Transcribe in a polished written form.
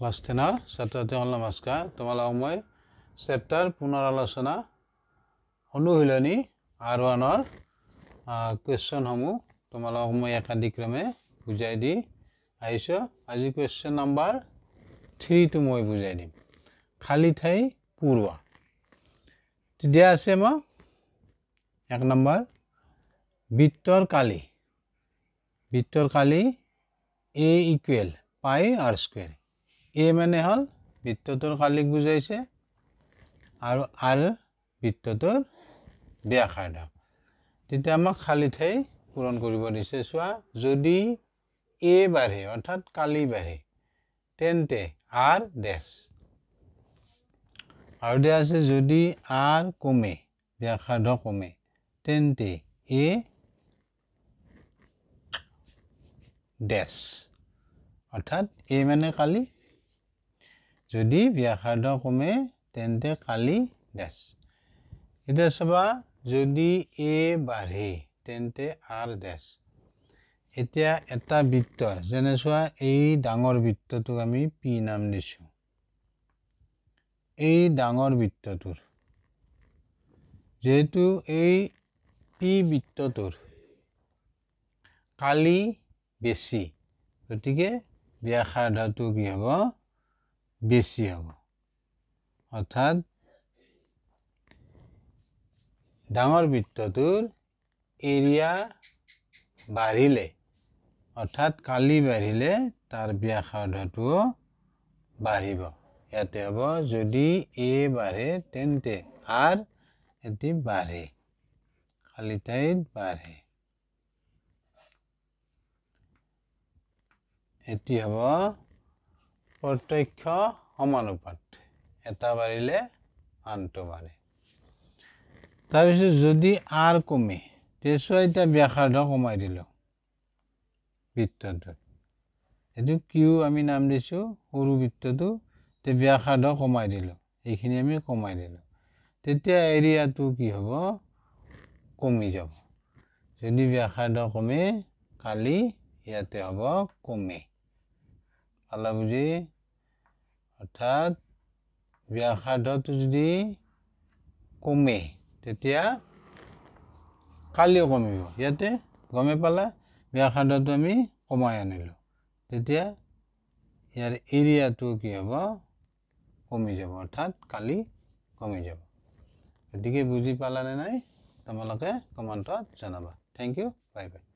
class 10 ছাত্ৰছাত্ৰীসকল নমস্কাৰ তোমালোকক মই চেপ্টাৰ পুনৰ আলোচনা অনুশীলনী R1 কুৱেশ্যন সমূহ তোমালোকক মই একাধিক্ৰমে বুজাই দি আহিছো আজি কুৱেশ্যন নম্বৰ 3 টো মই বুজাই দিম খালি ঠাই পূৰোৱা দিয়া আছে মই 1 নম্বৰ বৃত্তৰ কালি a equal pi r square a মানে হল বৃত্তটোৰ কালিক বুজাইছে আৰু r বৃত্তটোৰ ব্যাসাৰ্ধ তেতিয়া আমাক খালি ঠাই পূৰণ কৰিব দিছে চোৱা যদি a বাঢ়ে অৰ্থাৎ কালি বাঢ়ে তেন্তে r ড্যাশ আৰু দিয়া আছে যদি r কমে ব্যাসাৰ্ধ কমে তেন্তে a ড্যাশ অৰ্থাৎ a মানে কালি যদি ব্যাসাৰ্ধ কমে তেন্তে কালি ড্যাশ এটা সবা যদি a বাঢ়ে তেন্তে r ড্যাশ এতিয়া এটা বৃত্তৰ যেনে চোৱা এই ডাঙৰ বৃত্তটোক আমি p নাম দিছো এই ডাঙৰ বৃত্তটোৰ যেহেতু এই p বৃত্তটোৰ কালি বেছি গতিকে ব্যাসাৰ্ধটো কি হ'ব বেছি হ'ব অৰ্থাৎ ডাঙৰ বৃত্তটোৰ এৰিয়া বাঢ়িলে অৰ্থাৎ কালি বাঢ়িলে তাৰ ব্যাসাৰ্ধটো বাঢ়িব ইয়াতে হ'ব যদি a বাঢ়ে তেন্তে r এটি বাঢ়ে খালি ঠাইত বাঢ়ে এটি হ'ব প্ৰত্যক্ষ সমানুপাত এটা বাঢ়িলে আনটো বাঢ়ে তাৰপিছত যদি r কমে তেছো এটা ব্যাসাৰ্ধ কমাই দিলো বৃত্তটো এটো q আমি নাম দিছো সৰু বৃত্তটো তে ব্যাসাৰ্ধ কমাই দিলো এইখিনি আমি কমাই দিলো তেতিয়া এৰিয়াটো কি হ'ব কমি যাব যদি ব্যাসাৰ্ধ কমে কালি ইয়াতে হ'ব কমে আলা বুজি অৰ্থাৎ ব্যাসাৰ্ধটো যদি কমে তেতিয়া কালিও কমিব ইয়াতে গমে পালা ব্যাসাৰ্ধটো আমি কমাই আনিলো তেতিয়া ইয়াৰ এৰিয়াটো কি হ'ব কমি যাব অৰ্থাৎ কালি কমি যাব গতিকে বুজি পালানে নাই তোমালোকে কমেন্টত জনাবা থ্যাংক ইউ বাই বাই